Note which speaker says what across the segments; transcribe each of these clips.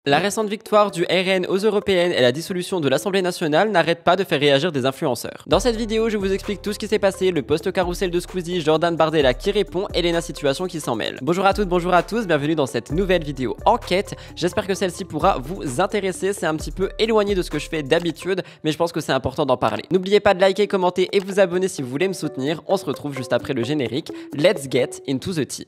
Speaker 1: La récente victoire du RN aux européennes et la dissolution de l'Assemblée nationale n'arrêtent pas de faire réagir des influenceurs. Dans cette vidéo, je vous explique tout ce qui s'est passé, le post carrousel de Squeezie, Jordan Bardella qui répond et Léna Situation qui s'en mêle. Bonjour à toutes, bonjour à tous, bienvenue dans cette nouvelle vidéo enquête. J'espère que celle-ci pourra vous intéresser, c'est un petit peu éloigné de ce que je fais d'habitude, mais je pense que c'est important d'en parler. N'oubliez pas de liker, commenter et vous abonner si vous voulez me soutenir. On se retrouve juste après le générique. Let's get into the tea.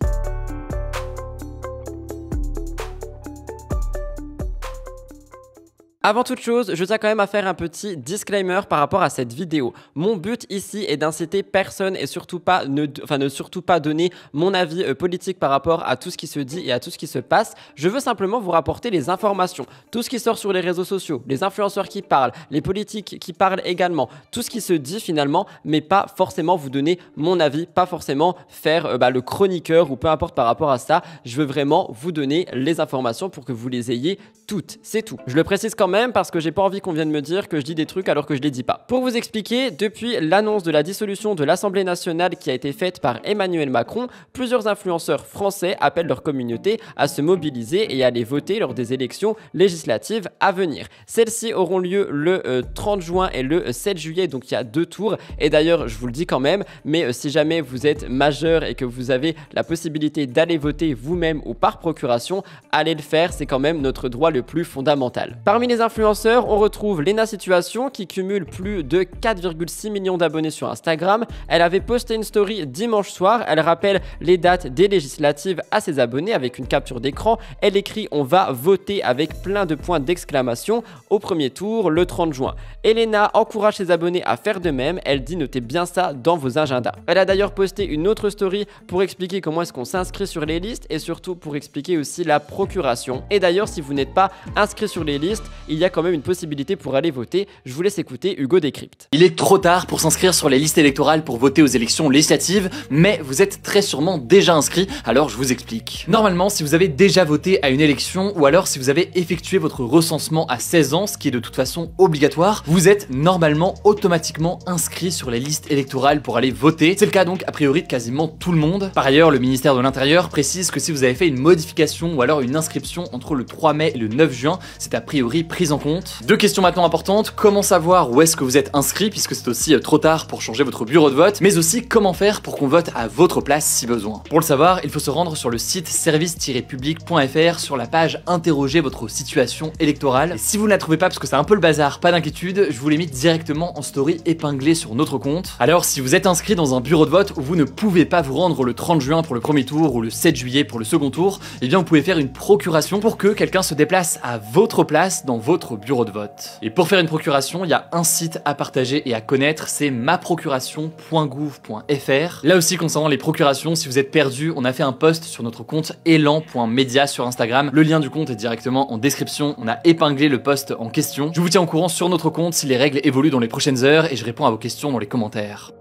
Speaker 1: Avant toute chose, je tiens quand même à faire un petit disclaimer par rapport à cette vidéo. Mon but ici est d'inciter personne et surtout pas ne surtout pas donner mon avis politique par rapport à tout ce qui se dit et à tout ce qui se passe. Je veux simplement vous rapporter les informations, tout ce qui sort sur les réseaux sociaux, les influenceurs qui parlent, les politiques qui parlent également, tout ce qui se dit finalement, mais pas forcément vous donner mon avis, pas forcément faire le chroniqueur ou peu importe par rapport à ça. Je veux vraiment vous donner les informations pour que vous les ayez toutes, c'est tout. Je le précise quand même parce que j'ai pas envie qu'on vienne me dire que je dis des trucs alors que je les dis pas. Pour vous expliquer, depuis l'annonce de la dissolution de l'Assemblée nationale qui a été faite par Emmanuel Macron, plusieurs influenceurs français appellent leur communauté à se mobiliser et à aller voter lors des élections législatives à venir. Celles-ci auront lieu le 30 juin et le 7 juillet, donc il y a 2 tours. Et d'ailleurs, je vous le dis quand même, mais si jamais vous êtes majeur et que vous avez la possibilité d'aller voter vous-même ou par procuration, allez le faire, c'est quand même notre droit le plus fondamental. Parmi les influenceurs, on retrouve Léna Situation qui cumule plus de 4,6 millions d'abonnés sur Instagram. Elle avait posté une story dimanche soir, elle rappelle les dates des législatives à ses abonnés avec une capture d'écran. Elle écrit « On va voter » avec plein de points d'exclamation au premier tour le 30 juin. Et Léna encourage ses abonnés à faire de même, elle dit « Notez bien ça dans vos agendas ». Elle a d'ailleurs posté une autre story pour expliquer comment est-ce qu'on s'inscrit sur les listes et surtout pour expliquer aussi la procuration. Et d'ailleurs, si vous n'êtes pas inscrit sur les listes, il y a quand même une possibilité pour aller voter. Je vous laisse écouter Hugo Décrypte.
Speaker 2: Il est trop tard pour s'inscrire sur les listes électorales pour voter aux élections législatives, mais vous êtes très sûrement déjà inscrit, alors je vous explique. Normalement, si vous avez déjà voté à une élection, ou alors si vous avez effectué votre recensement à 16 ans, ce qui est de toute façon obligatoire, vous êtes normalement automatiquement inscrit sur les listes électorales pour aller voter. C'est le cas donc a priori de quasiment tout le monde. Par ailleurs, le ministère de l'Intérieur précise que si vous avez fait une modification ou alors une inscription entre le 3 mai et le 9 juin, c'est a priori prise en compte. Deux questions maintenant importantes, comment savoir où est-ce que vous êtes inscrit puisque c'est aussi trop tard pour changer votre bureau de vote, mais aussi comment faire pour qu'on vote à votre place si besoin. Pour le savoir, il faut se rendre sur le site service-public.fr sur la page interroger votre situation électorale. Et si vous ne la trouvez pas parce que c'est un peu le bazar, pas d'inquiétude, je vous l'ai mis directement en story épinglé sur notre compte. Alors si vous êtes inscrit dans un bureau de vote où vous ne pouvez pas vous rendre le 30 juin pour le premier tour ou le 7 juillet pour le second tour, eh bien vous pouvez faire une procuration pour que quelqu'un se déplace à votre place dans votre bureau de vote. Et pour faire une procuration, il y a un site à partager et à connaître, c'est maprocuration.gouv.fr. Là aussi, concernant les procurations, si vous êtes perdu, on a fait un post sur notre compte elan.media sur Instagram. Le lien du compte est directement en description. On a épinglé le post en question. Je vous tiens au courant sur notre compte si les règles évoluent dans les prochaines heures et je réponds à vos questions dans les commentaires.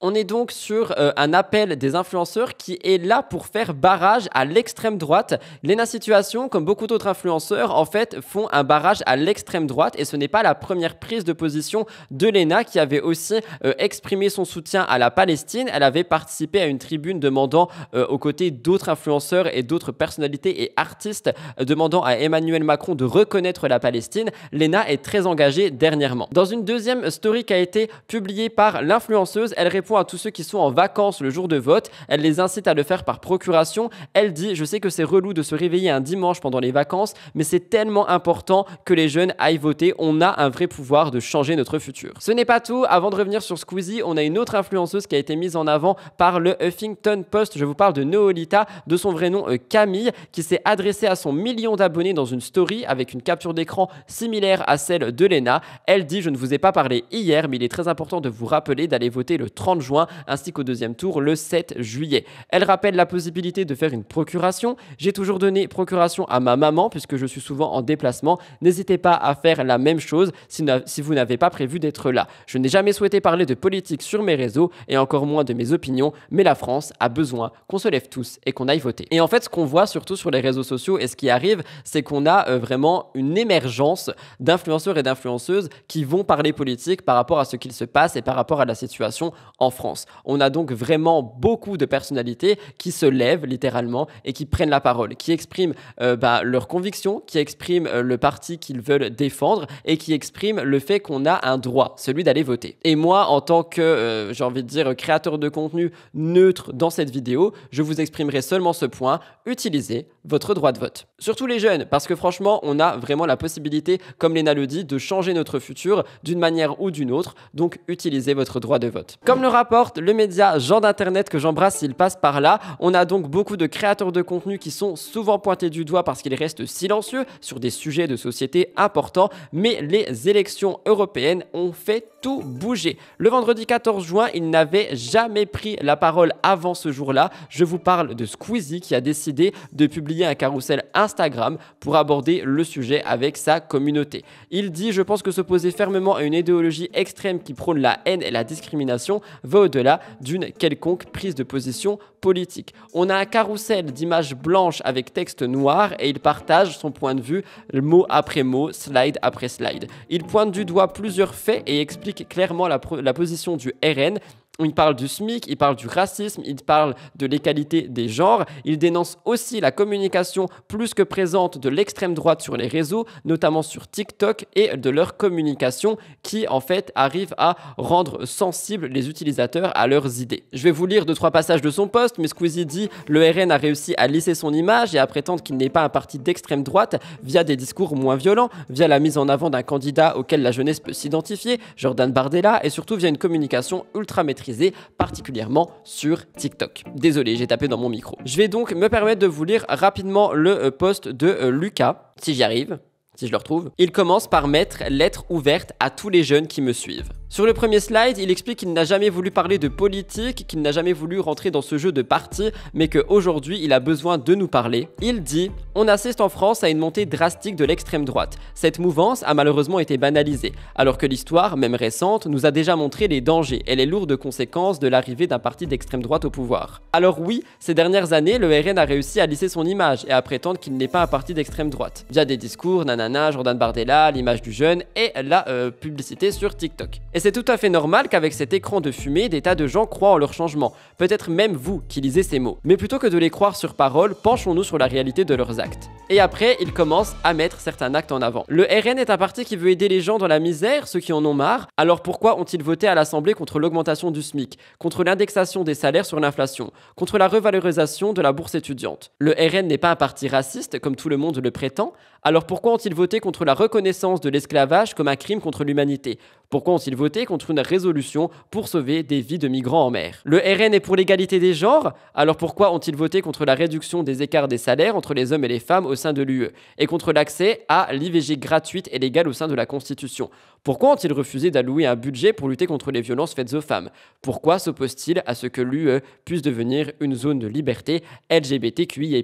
Speaker 1: On est donc sur un appel des influenceurs qui est là pour faire barrage à l'extrême droite. Léna Situation, comme beaucoup d'autres influenceurs, en fait, font un barrage à l'extrême droite et ce n'est pas la première prise de position de Léna qui avait aussi exprimé son soutien à la Palestine. Elle avait participé à une tribune demandant aux côtés d'autres influenceurs et d'autres personnalités et artistes demandant à Emmanuel Macron de reconnaître la Palestine. Léna est très engagée dernièrement. Dans une deuxième story qui a été publiée par l'influenceuse, elle répond à tous ceux qui sont en vacances le jour de vote. Elle les incite à le faire par procuration. Elle dit « Je sais que c'est relou de se réveiller un dimanche pendant les vacances, mais c'est tellement important que les jeunes aillent voter. On a un vrai pouvoir de changer notre futur. » Ce n'est pas tout. Avant de revenir sur Squeezie, on a une autre influenceuse qui a été mise en avant par le Huffington Post. Je vous parle de Noolita, de son vrai nom Camille, qui s'est adressée à son million d'abonnés dans une story avec une capture d'écran similaire à celle de Léna. Elle dit « Je ne vous ai pas parlé hier, mais il est très important de vous rappeler d'aller voter le 30 juin ainsi qu'au deuxième tour le 7 juillet. Elle rappelle la possibilité de faire une procuration. J'ai toujours donné procuration à ma maman puisque je suis souvent en déplacement. N'hésitez pas à faire la même chose si vous n'avez pas prévu d'être là. Je n'ai jamais souhaité parler de politique sur mes réseaux et encore moins de mes opinions, mais la France a besoin qu'on se lève tous et qu'on aille voter. Et en fait, ce qu'on voit surtout sur les réseaux sociaux et ce qui arrive, c'est qu'on a vraiment une émergence d'influenceurs et d'influenceuses qui vont parler politique par rapport à ce qu'il se passe et par rapport à la situation en en France. On a donc vraiment beaucoup de personnalités qui se lèvent littéralement et qui prennent la parole, qui expriment leurs convictions, qui expriment le parti qu'ils veulent défendre et qui expriment le fait qu'on a un droit, celui d'aller voter. Et moi, en tant que, j'ai envie de dire, créateur de contenu neutre dans cette vidéo, je vous exprimerai seulement ce point: utilisez votre droit de vote. Surtout les jeunes, parce que franchement, on a vraiment la possibilité, comme Léna le dit, de changer notre futur d'une manière ou d'une autre, donc utilisez votre droit de vote. Comme le rapporte le média Gens d'Internet, que j'embrasse s'il passe par là, on a donc beaucoup de créateurs de contenu qui sont souvent pointés du doigt parce qu'ils restent silencieux sur des sujets de société importants, mais les élections européennes ont fait tout bouger. Le vendredi 14 juin, il n'avait jamais pris la parole avant ce jour-là. Je vous parle de Squeezie qui a décidé de publier un carrousel Instagram pour aborder le sujet avec sa communauté. Il dit: je pense que s'opposer fermement à une idéologie extrême qui prône la haine et la discrimination va au-delà d'une quelconque prise de position politique. On a un carrousel d'images blanches avec texte noir et il partage son point de vue mot après mot, slide après slide. Il pointe du doigt plusieurs faits et explique clairement la position du RN. Il parle du SMIC, il parle du racisme, il parle de l'égalité des genres. Il dénonce aussi la communication plus que présente de l'extrême droite sur les réseaux, notamment sur TikTok, et de leur communication qui, en fait, arrive à rendre sensibles les utilisateurs à leurs idées. Je vais vous lire 2-3 passages de son post, mais Squeezie dit: le RN a réussi à lisser son image et à prétendre qu'il n'est pas un parti d'extrême droite via des discours moins violents, via la mise en avant d'un candidat auquel la jeunesse peut s'identifier, Jordan Bardella, et surtout via une communication ultra maîtrisée, particulièrement sur TikTok. Désolé, j'ai tapé dans mon micro. Je vais donc me permettre de vous lire rapidement le post de Lucas, si j'y arrive, si je le retrouve. Il commence par mettre lettre ouverte à tous les jeunes qui me suivent. Sur le premier slide, il explique qu'il n'a jamais voulu parler de politique, qu'il n'a jamais voulu rentrer dans ce jeu de parti, mais qu'aujourd'hui, il a besoin de nous parler. Il dit: on assiste en France à une montée drastique de l'extrême droite. Cette mouvance a malheureusement été banalisée, alors que l'histoire, même récente, nous a déjà montré les dangers et les lourdes conséquences de l'arrivée d'un parti d'extrême droite au pouvoir. Alors oui, ces dernières années, le RN a réussi à lisser son image et à prétendre qu'il n'est pas un parti d'extrême droite, via des discours, nanana, Jordan Bardella, l'image du jeune et la publicité sur TikTok. Et c'est tout à fait normal qu'avec cet écran de fumée, des tas de gens croient en leur changement. Peut-être même vous qui lisez ces mots. Mais plutôt que de les croire sur parole, penchons-nous sur la réalité de leurs actes. Et après, il commence à mettre certains actes en avant. Le RN est un parti qui veut aider les gens dans la misère, ceux qui en ont marre. Alors pourquoi ont-ils voté à l'Assemblée contre l'augmentation du SMIC, contre l'indexation des salaires sur l'inflation, contre la revalorisation de la bourse étudiante? Le RN n'est pas un parti raciste, comme tout le monde le prétend. Alors pourquoi ont-ils voté contre la reconnaissance de l'esclavage comme un crime contre l'humanité? Pourquoi ont-ils voté contre une résolution pour sauver des vies de migrants en mer? Le RN est pour l'égalité des genres, alors pourquoi ont-ils voté contre la réduction des écarts des salaires entre les hommes et les femmes au sein de l'UE et contre l'accès à l'IVG gratuite et légale au sein de la Constitution? Pourquoi ont-ils refusé d'allouer un budget pour lutter contre les violences faites aux femmes? Pourquoi s'opposent-ils à ce que l'UE puisse devenir une zone de liberté LGBTQIA+.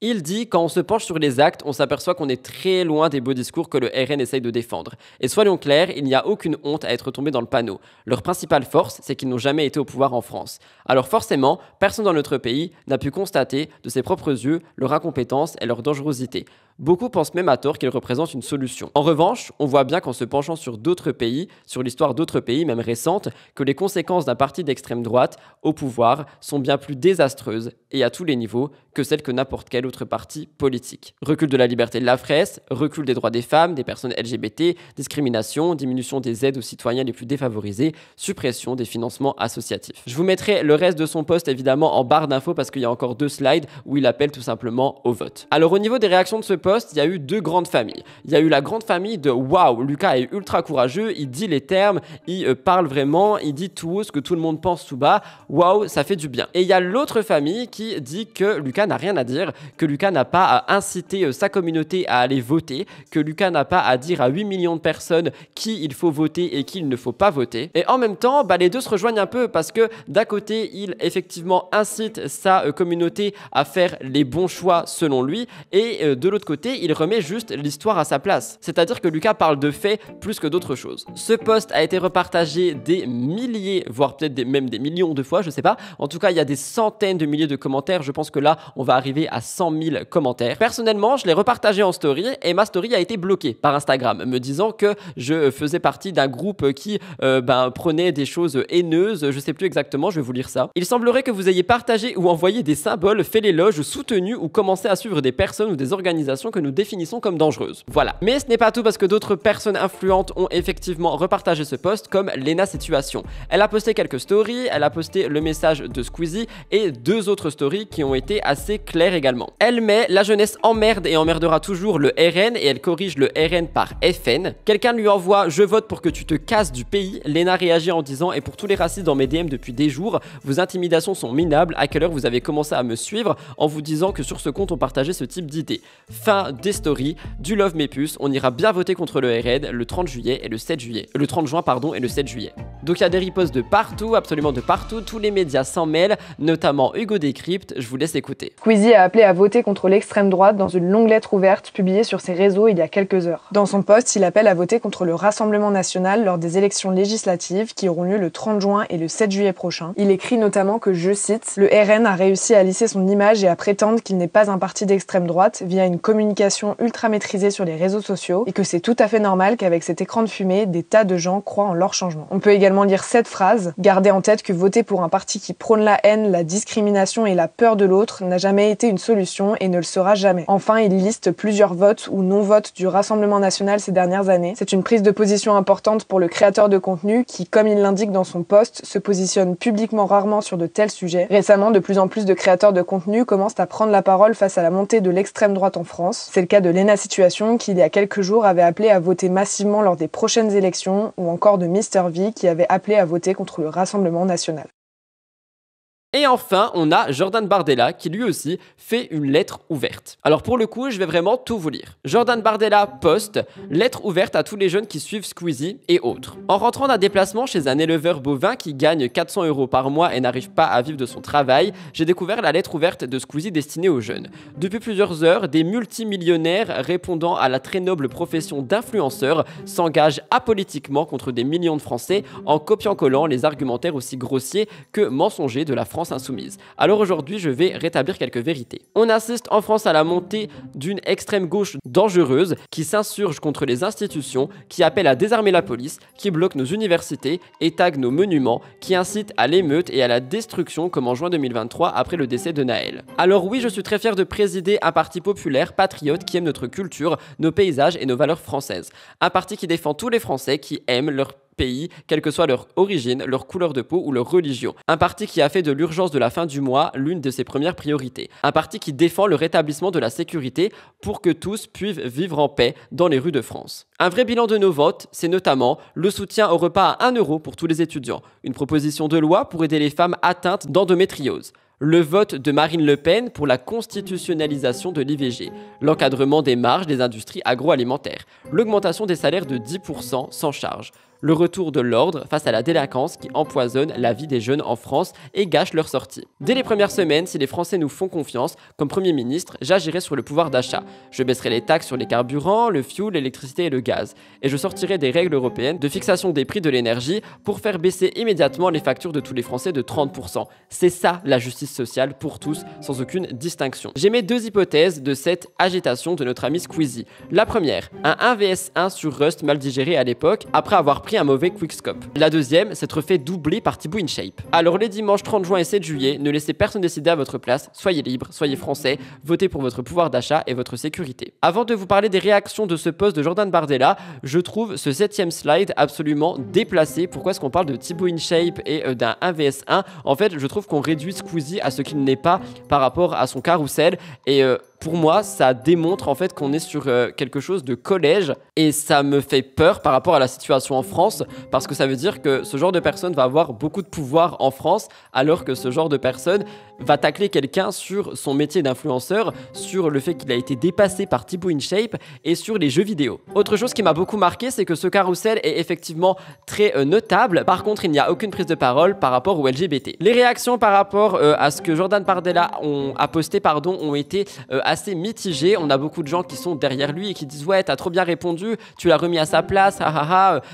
Speaker 1: Il dit: quand on se penche sur les actes, on s'aperçoit qu'on est très loin des beaux discours que le RN essaye de défendre. Et soyons clairs, il n'y a aucune honte à être tombé dans le panneau. Leur principale force, c'est qu'ils n'ont jamais été au pouvoir en France. Alors forcément, personne dans notre pays n'a pu constater de ses propres yeux leur incompétence et leur dangerosité. Beaucoup pensent même à tort qu'ils représentent une solution. En revanche, on voit bien qu'en se penchant sur d'autres pays, sur l'histoire d'autres pays, même récentes, que les conséquences d'un parti d'extrême droite au pouvoir sont bien plus désastreuses, et à tous les niveaux, que celles que n'importe quel autre parti politique. Recul de la liberté de la presse, recul des droits des femmes, des personnes LGBT, discrimination, diminution des aides aux citoyens les plus défavorisés, suppression des financements associatifs. Je vous mettrai le reste de son post évidemment en barre d'infos parce qu'il y a encore 2 slides où il appelle tout simplement au vote. Alors au niveau des réactions de ce post, il y a eu 2 grandes familles. Il y a eu la grande famille de waouh, Lucas est ultra courageux, il dit les termes, il parle vraiment, il dit tout haut ce que tout le monde pense tout bas, waouh, ça fait du bien. Et il y a l'autre famille qui dit que Lucas n'a rien à dire, que Lucas n'a pas à inciter sa communauté à aller voter, que Lucas n'a pas à dire à 8 millions de personnes qui il faut voter et qui il ne faut pas voter. Et en même temps, les deux se rejoignent un peu parce que d'un côté, il effectivement incite sa communauté à faire les bons choix selon lui et de l'autre côté, côté, il remet juste l'histoire à sa place. C'est-à-dire que Lucas parle de faits plus que d'autres choses. Ce post a été repartagé des milliers, voire peut-être même des millions de fois, je sais pas. En tout cas, il y a des centaines de milliers de commentaires. Je pense que là, on va arriver à 100 000 commentaires. Personnellement, je l'ai repartagé en story et ma story a été bloquée par Instagram, me disant que je faisais partie d'un groupe qui prenait des choses haineuses. Je sais plus exactement, je vais vous lire ça. Il semblerait que vous ayez partagé ou envoyé des symboles, fait l'éloge, soutenu ou commencé à suivre des personnes ou des organisations que nous définissons comme dangereuses. Voilà. Mais ce n'est pas tout parce que d'autres personnes influentes ont effectivement repartagé ce post, comme Lena Situation. Elle a posté quelques stories, elle a posté le message de Squeezie et 2 autres stories qui ont été assez claires également. Elle met « La jeunesse emmerde et emmerdera toujours le RN » et elle corrige le RN par FN. Quelqu'un lui envoie « Je vote pour que tu te casses du pays ». Lena réagit en disant « Et pour tous les racistes dans mes DM depuis des jours, vos intimidations sont minables. À quelle heure vous avez commencé à me suivre en vous disant que sur ce compte on partageait ce type d'idées ?» Fin des stories, du love mes puces, on ira bien voter contre le RN le 30 juillet et le 7 juillet. Le 30 juin pardon et le 7 juillet. Donc il y a des ripostes de partout, absolument de partout, tous les médias s'en mêlent, notamment Hugo Décrypte, je vous laisse écouter.
Speaker 3: Squeezie a appelé à voter contre l'extrême droite dans une longue lettre ouverte publiée sur ses réseaux il y a quelques heures. Dans son post, il appelle à voter contre le Rassemblement national lors des élections législatives qui auront lieu le 30 juin et le 7 juillet prochain. Il écrit notamment que, je cite, « Le RN a réussi à lisser son image et à prétendre qu'il n'est pas un parti d'extrême droite via une communication ultra maîtrisée sur les réseaux sociaux et que c'est tout à fait normal qu'avec cet écran de fumée, des tas de gens croient en leur changement. » On peut également lire cette phrase, « Gardez en tête que voter pour un parti qui prône la haine, la discrimination et la peur de l'autre n'a jamais été une solution et ne le sera jamais. » Enfin, il liste plusieurs votes ou non-votes du Rassemblement national ces dernières années. C'est une prise de position importante pour le créateur de contenu qui, comme il l'indique dans son post, se positionne publiquement rarement sur de tels sujets. Récemment, de plus en plus de créateurs de contenu commencent à prendre la parole face à la montée de l'extrême droite en France. C'est le cas de Lena Situation qui, il y a quelques jours, avait appelé à voter massivement lors des prochaines élections, ou encore de Mr V qui avait appelé à voter contre le Rassemblement national.
Speaker 1: Et enfin, on a Jordan Bardella qui lui aussi fait une lettre ouverte. Alors pour le coup, je vais vraiment tout vous lire. Jordan Bardella poste « Lettre ouverte à tous les jeunes qui suivent Squeezie et autres. En rentrant d'un déplacement chez un éleveur bovin qui gagne 400 € par mois et n'arrive pas à vivre de son travail, j'ai découvert la lettre ouverte de Squeezie destinée aux jeunes. Depuis plusieurs heures, des multimillionnaires répondant à la très noble profession d'influenceur s'engagent apolitiquement contre des millions de Français en copiant-collant les argumentaires aussi grossiers que mensongers de la France insoumise. Alors aujourd'hui, je vais rétablir quelques vérités. On assiste en France à la montée d'une extrême gauche dangereuse qui s'insurge contre les institutions, qui appelle à désarmer la police, qui bloque nos universités et tague nos monuments, qui incite à l'émeute et à la destruction comme en juin 2023 après le décès de Naël. Alors oui, je suis très fier de présider un parti populaire, patriote, qui aime notre culture, nos paysages et nos valeurs françaises. Un parti qui défend tous les Français qui aiment leur pays, quelle que soit leur origine, leur couleur de peau ou leur religion. Un parti qui a fait de l'urgence de la fin du mois l'une de ses premières priorités. Un parti qui défend le rétablissement de la sécurité pour que tous puissent vivre en paix dans les rues de France. Un vrai bilan de nos votes, c'est notamment le soutien au repas à 1 € pour tous les étudiants, une proposition de loi pour aider les femmes atteintes d'endométriose, le vote de Marine Le Pen pour la constitutionnalisation de l'IVG, l'encadrement des marges des industries agroalimentaires, l'augmentation des salaires de 10% sans charge, le retour de l'ordre face à la délinquance qui empoisonne la vie des jeunes en France et gâche leur sortie. Dès les premières semaines, si les Français nous font confiance, comme Premier ministre, j'agirai sur le pouvoir d'achat. Je baisserai les taxes sur les carburants, le fioul, l'électricité et le gaz. Et je sortirai des règles européennes de fixation des prix de l'énergie pour faire baisser immédiatement les factures de tous les Français de 30%. C'est ça la justice sociale pour tous, sans aucune distinction. J'émets 2 hypothèses de cette agitation de notre ami Squeezie. La première, un 1vs1 sur Rust mal digéré à l'époque, après avoir pris un mauvais quickscope. La deuxième, s'être fait doubler par Thibaut InShape. Alors les dimanches 30 juin et 7 juillet, ne laissez personne décider à votre place, soyez libre, soyez français, votez pour votre pouvoir d'achat et votre sécurité. Avant de vous parler des réactions de ce post de Jordan Bardella, je trouve ce 7e slide absolument déplacé. Pourquoi est-ce qu'on parle de Thibaut InShape et d'un 1vs1? En fait, je trouve qu'on réduit Squeezie à ce qu'il n'est pas par rapport à son carrousel et pour moi, ça démontre en fait qu'on est sur quelque chose de collège et ça me fait peur par rapport à la situation en France. France, parce que ça veut dire que ce genre de personne va avoir beaucoup de pouvoir en France, alors que ce genre de personne va tacler quelqu'un sur son métier d'influenceur, sur le fait qu'il a été dépassé par Thibaut InShape et sur les jeux vidéo. Autre chose qui m'a beaucoup marqué, c'est que ce carrousel est effectivement très notable. Par contre, il n'y a aucune prise de parole par rapport au LGBT. Les réactions par rapport à ce que Jordan Bardella a posté ont été assez mitigées. On a beaucoup de gens qui sont derrière lui et qui disent ouais, t'as trop bien répondu, tu l'as remis à sa place,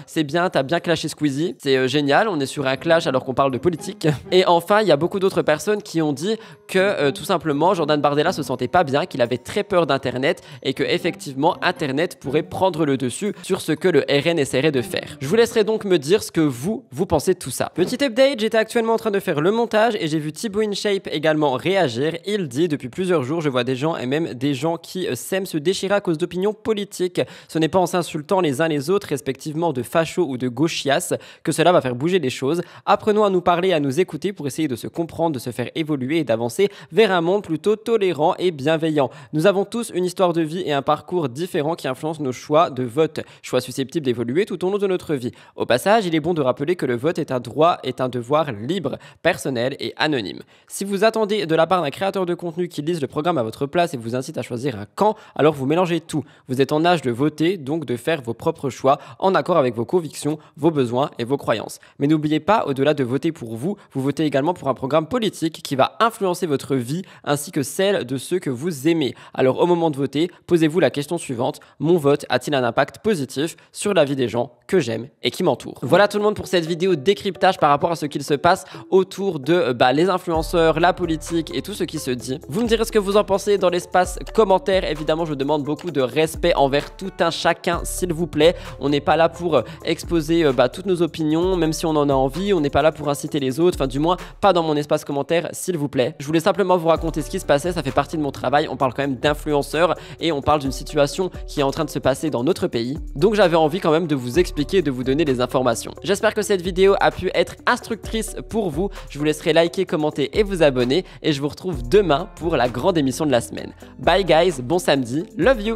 Speaker 1: c'est bien, t'as bien clashé Squeezie. C'est génial, on est sur un clash alors qu'on parle de politique. Et enfin, il y a beaucoup d'autres personnes qui ont dit que tout simplement Jordan Bardella se sentait pas bien, qu'il avait très peur d'internet et que effectivement internet pourrait prendre le dessus sur ce que le RN essaierait de faire. Je vous laisserai donc me dire ce que vous pensez de tout ça. Petit update, j'étais actuellement en train de faire le montage et j'ai vu Thibaut InShape également réagir. Il dit depuis plusieurs jours, je vois des gens et même des gens qui s'aiment se déchirer à cause d'opinions politiques. Ce n'est pas en s'insultant les uns les autres, respectivement de fachos ou de gauchias, que cela va faire bouger les choses. Apprenons à nous parler et à nous écouter pour essayer de se comprendre, de se faire évoluer et d'avancer vers un monde plutôt tolérant et bienveillant. Nous avons tous une histoire de vie et un parcours différent qui influencent nos choix de vote, choix susceptibles d'évoluer tout au long de notre vie. Au passage, il est bon de rappeler que le vote est un droit et un devoir libre, personnel et anonyme. Si vous attendez de la part d'un créateur de contenu qui lise le programme à votre place et vous incite à choisir un camp, alors vous mélangez tout. Vous êtes en âge de voter, donc de faire vos propres choix en accord avec vos convictions, vos besoins et vos croyances. Mais n'oubliez pas, au-delà de voter pour vous, vous votez également pour un programme politique qui va influencer votre vie ainsi que celle de ceux que vous aimez. Alors au moment de voter, posez-vous la question suivante: mon vote a-t-il un impact positif sur la vie des gens que j'aime et qui m'entourent? Voilà tout le monde pour cette vidéo décryptage par rapport à ce qu'il se passe autour de les influenceurs, la politique et tout ce qui se dit. Vous me direz ce que vous en pensez dans l'espace commentaire. Évidemment, je demande beaucoup de respect envers tout un chacun, s'il vous plaît. On n'est pas là pour exposer toutes nos opinions, même si on en a envie. On n'est pas là pour inciter les autres, enfin du moins pas dans mon espace commentaire, s'il vous plaît. Je voulais simplement vous raconter ce qui se passait, ça fait partie de mon travail. On parle quand même d'influenceurs et on parle d'une situation qui est en train de se passer dans notre pays. Donc j'avais envie quand même de vous expliquer et de vous donner les informations. J'espère que cette vidéo a pu être instructrice pour vous. Je vous laisserai liker, commenter et vous abonner et je vous retrouve demain pour la grande émission de la semaine. Bye guys, bon samedi, love you!